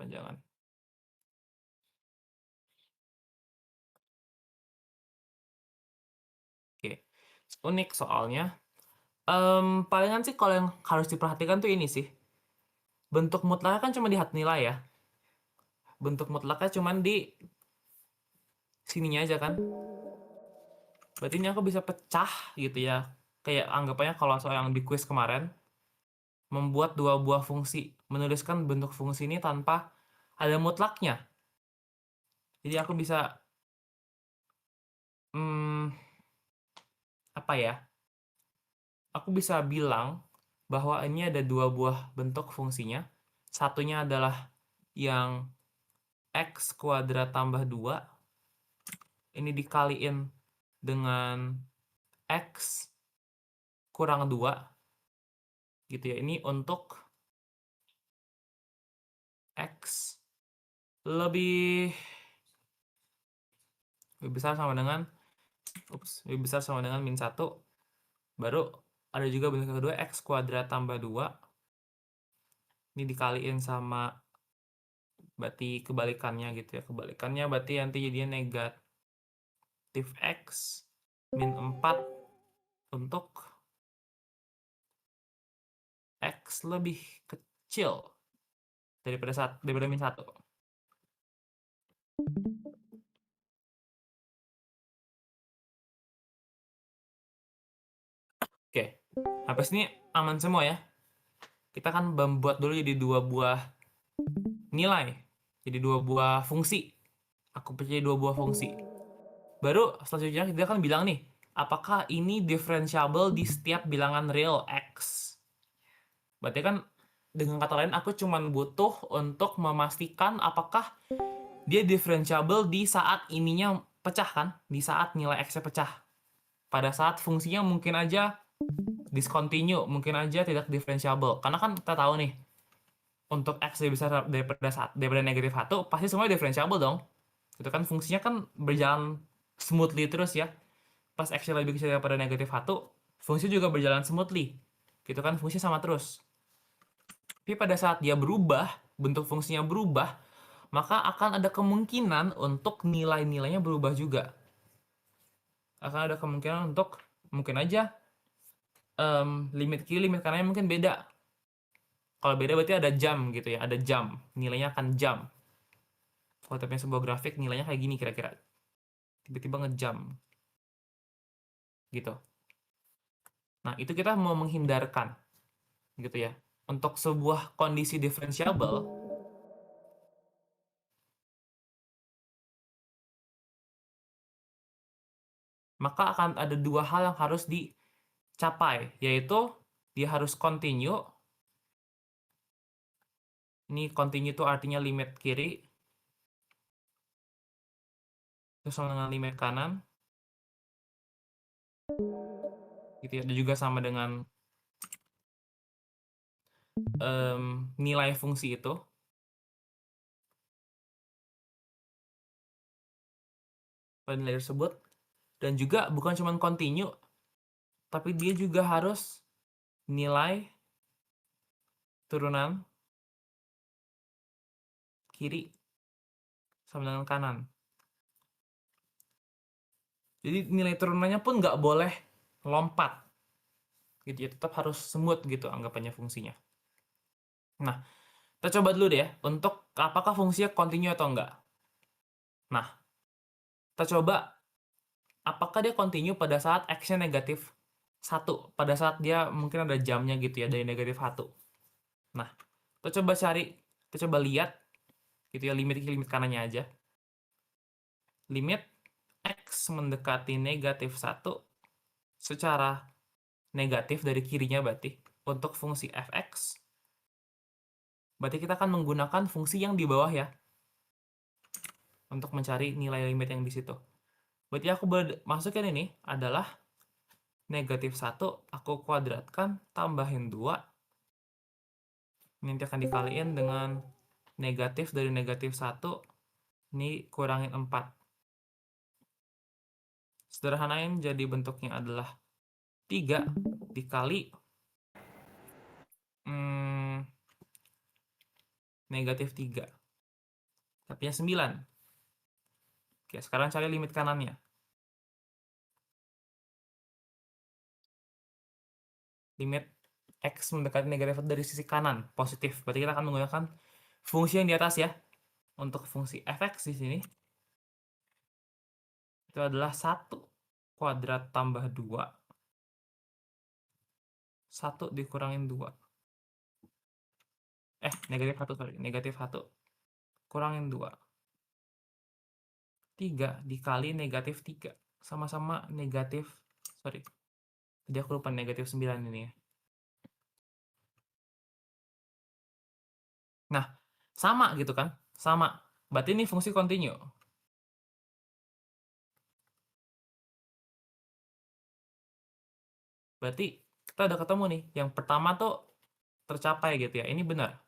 jangan. Oke, unik soalnya. Palingan sih kalau yang harus diperhatikan tuh ini sih. Bentuk mutlaknya kan cuma di hati nilai ya. Bentuk mutlaknya cuma di sininya aja kan. Berarti ini aku bisa pecah gitu ya. Kayak anggapannya kalau soal yang di quiz kemarin, membuat dua buah fungsi, menuliskan bentuk fungsi ini tanpa ada mutlaknya. Jadi aku bisa apa ya? Aku bisa bilang bahwa ini ada dua buah bentuk fungsinya. Satunya adalah yang x kuadrat tambah 2. Ini dikaliin dengan x kurang 2. Gitu ya. Ini untuk x lebih besar sama dengan lebih besar sama dengan min 1. Baru ada juga bentuk kedua x kuadrat tambah 2. Ini dikaliin sama berarti kebalikannya gitu ya. Kebalikannya berarti nanti jadinya negatif x min 4 untuk x lebih kecil daripada min 1. Oke, sampai sini aman semua ya. Kita kan membuat dulu jadi dua buah nilai, jadi dua buah fungsi. Aku percaya dua buah fungsi. Baru selanjutnya kita kan bilang nih, apakah ini differentiable di setiap bilangan real x? Berarti kan dengan kata lain aku cuma butuh untuk memastikan apakah dia differentiable di saat ininya pecah kan? Di saat nilai x-nya pecah. Pada saat fungsinya mungkin aja discontinue, mungkin aja tidak differentiable. Karena kan kita tahu nih, untuk x lebih besar daripada negatif 1, pasti semuanya differentiable dong. Itu kan fungsinya kan berjalan smoothly terus ya. Pas x lebih kecil daripada negatif 1, fungsi juga berjalan smoothly. Gitu kan, fungsi sama terus. Tapi pada saat dia berubah, bentuk fungsinya berubah, maka akan ada kemungkinan untuk nilai-nilainya berubah juga. Akan ada kemungkinan untuk mungkin aja limit kiri, limit kanannya mungkin beda. Kalau beda berarti ada jam gitu ya, ada jam. Nilainya akan jam. Kalau tipenya sebuah grafik, nilainya kayak gini kira-kira. Tiba-tiba ngejam. Gitu. Nah, itu kita mau menghindarkan. Gitu ya. Untuk sebuah kondisi differentiable, maka akan ada dua hal yang harus dicapai, yaitu dia harus continue. Ini continue itu artinya limit kiri terus sama dengan limit kanan. Gitu ya. Dan juga sama dengan nilai fungsi itu. Pada nilai tersebut. Dan juga bukan cuma continue, tapi dia juga harus nilai turunan kiri sama dengan kanan. Jadi nilai turunannya pun nggak boleh lompat. Gitu ya, tetap harus smooth gitu anggapannya fungsinya. Nah, kita coba dulu deh ya, untuk apakah fungsinya continue atau enggak. Nah, kita coba apakah dia continue pada saat x-nya negatif 1. Pada saat dia mungkin ada jamnya gitu ya, dari negatif 1. Nah, kita coba cari, kita coba lihat gitu ya, limit kanannya aja. Limit x mendekati negatif 1 secara negatif dari kirinya berarti untuk fungsi fx. Berarti kita akan menggunakan fungsi yang di bawah ya untuk mencari nilai limit yang di situ. Berarti aku masukin ini adalah negatif 1, aku kuadratkan, tambahin 2. Ini nanti akan dikaliin dengan negatif dari negatif 1, ini kurangin 4. Sederhanain jadi bentuknya adalah 3 dikali negatif 3. Dapatnya 9. Oke, sekarang cari limit kanannya. Limit X mendekati negatif dari sisi kanan, positif. Berarti kita akan menggunakan fungsi yang di atas ya. Untuk fungsi fx di sini, itu adalah 1 kuadrat tambah 2. 1 dikurangin 2. Negatif 1, sorry. Negatif 1. Kurangin 2. 3 dikali negatif 3. Sama-sama negatif, sorry. Jadi aku lupa negatif 9 ini ya. Nah, sama gitu kan? Sama. Berarti ini fungsi continue. Berarti kita udah ketemu nih. Yang pertama tuh tercapai gitu ya. Ini benar.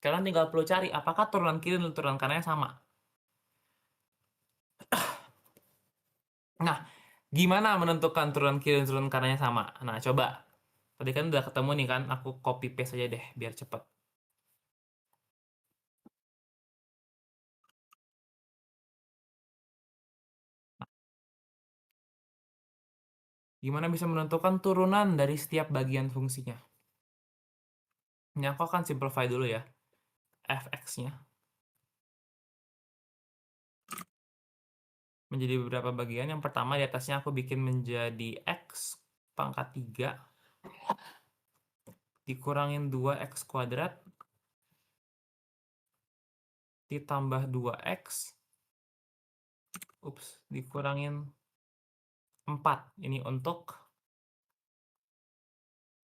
Kalian tinggal perlu cari apakah turunan kiri dan turunan kanannya sama. Nah, gimana menentukan turunan kiri dan turunan kanannya sama? Nah, coba. Tadi kan udah ketemu nih kan, aku copy paste aja deh biar cepet. Gimana bisa menentukan turunan dari setiap bagian fungsinya? Ini aku akan simplify dulu ya, fx-nya. Menjadi beberapa bagian. Yang pertama di atasnya aku bikin menjadi x pangkat 3 dikurangin 2x kuadrat ditambah 2x dikurangin 4. Ini untuk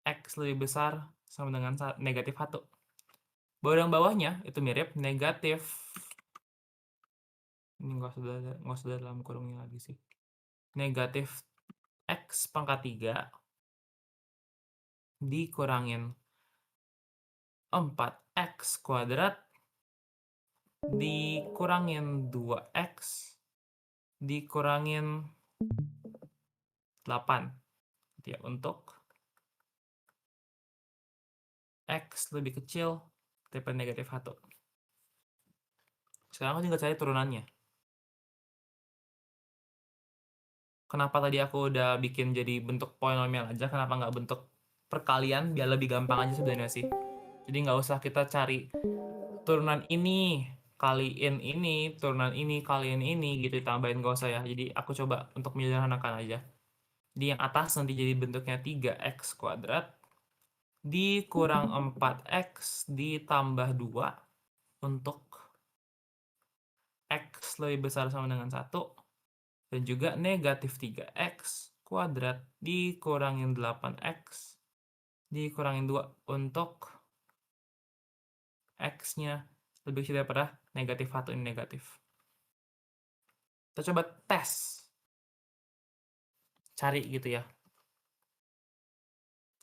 x lebih besar sama dengan negatif 1. Baru yang bawahnya itu mirip negatif. Ini nggak sudah dalam kurungnya lagi sih. Negatif x pangkat 3 dikurangin 4x kuadrat dikurangin 2x dikurangin 8 ya, untuk x lebih kecil daripada negatif 1. Sekarang aku tinggal cari turunannya. Kenapa tadi aku udah bikin jadi bentuk polinomial aja, kenapa nggak bentuk perkalian, biar lebih gampang aja sebenarnya sih. Jadi nggak usah kita cari turunan ini kaliin ini, turunan ini kaliin ini gitu tambahin, nggak usah ya. Jadi aku coba untuk menyederhanakan aja. Di yang atas nanti jadi bentuknya 3x kuadrat dikurang 4x ditambah 2 untuk x lebih besar sama dengan 1, dan juga negatif 3x kuadrat dikurangin 8x dikurangin 2 untuk x-nya lebih kecil daripada negatif 1. Ini negatif. Kita coba tes. Cari gitu ya.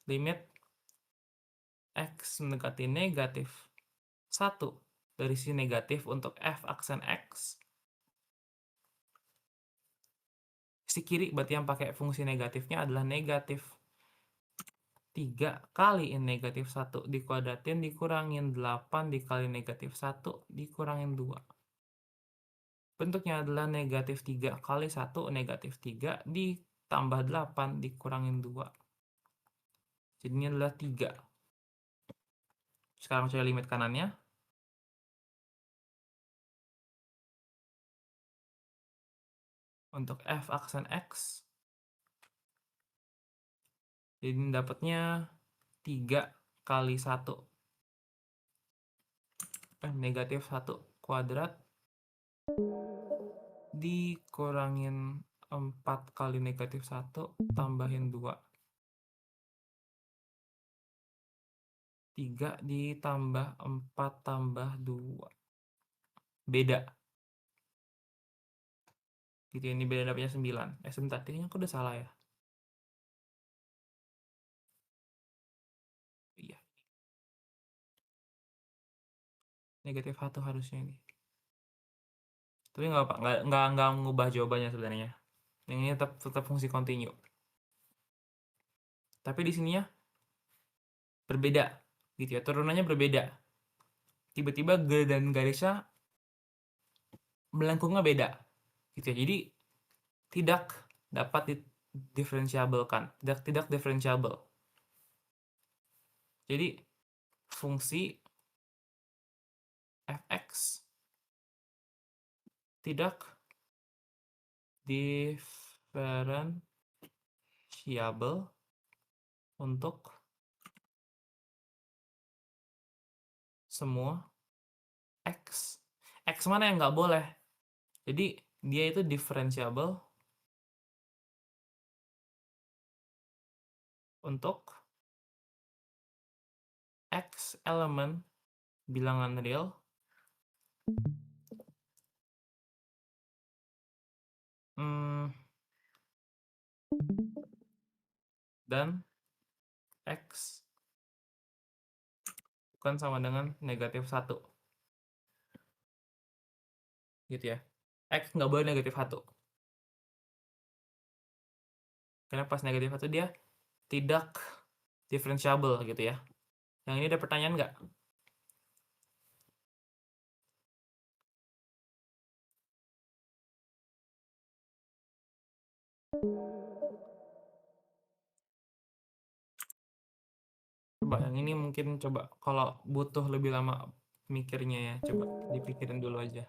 Limit x mendekati negatif 1 dari sisi negatif untuk f aksen x. Sisi kiri berarti yang pakai fungsi negatifnya adalah negatif 3 kaliin negatif 1 dikuadratin dikurangin 8 dikali negatif 1 dikurangin 2. Bentuknya adalah negatif 3 kali 1 negatif 3 ditambah 8 dikurangin 2. Jadinya adalah 3. Sekarang saya limit kanannya. Untuk f aksen x. Jadi dapatnya 3 kali 1. Negatif 1 kuadrat dikurangin 4 kali negatif 1 tambahin 2. 3 ditambah 4 tambah 2. Beda. Gitu, ini beda dapatnya 9. Sebentar, ini aku udah salah ya. Iya. Negatif 1 harusnya ini. Tapi nggak apa, nggak mengubah jawabannya sebenarnya. Yang ini tetap fungsi continue. Tapi di sininya berbeda gitu ya, turunannya berbeda. Tiba-tiba dan garisnya melengkungnya beda gitu ya. Jadi tidak dapat diferensiabelkan, tidak diferensiabel. Jadi fungsi fx tidak diferensiabel untuk semua x. X mana yang nggak boleh? Jadi dia itu diferensiabel untuk x elemen bilangan real dan x bukan sama dengan negatif 1 gitu ya. X nggak boleh negatif 1 karena pas negatif 1 dia tidak diferensiabel gitu ya. Yang ini ada pertanyaan nggak? Coba yang ini mungkin coba kalau butuh lebih lama mikirnya ya, coba dipikirin dulu aja.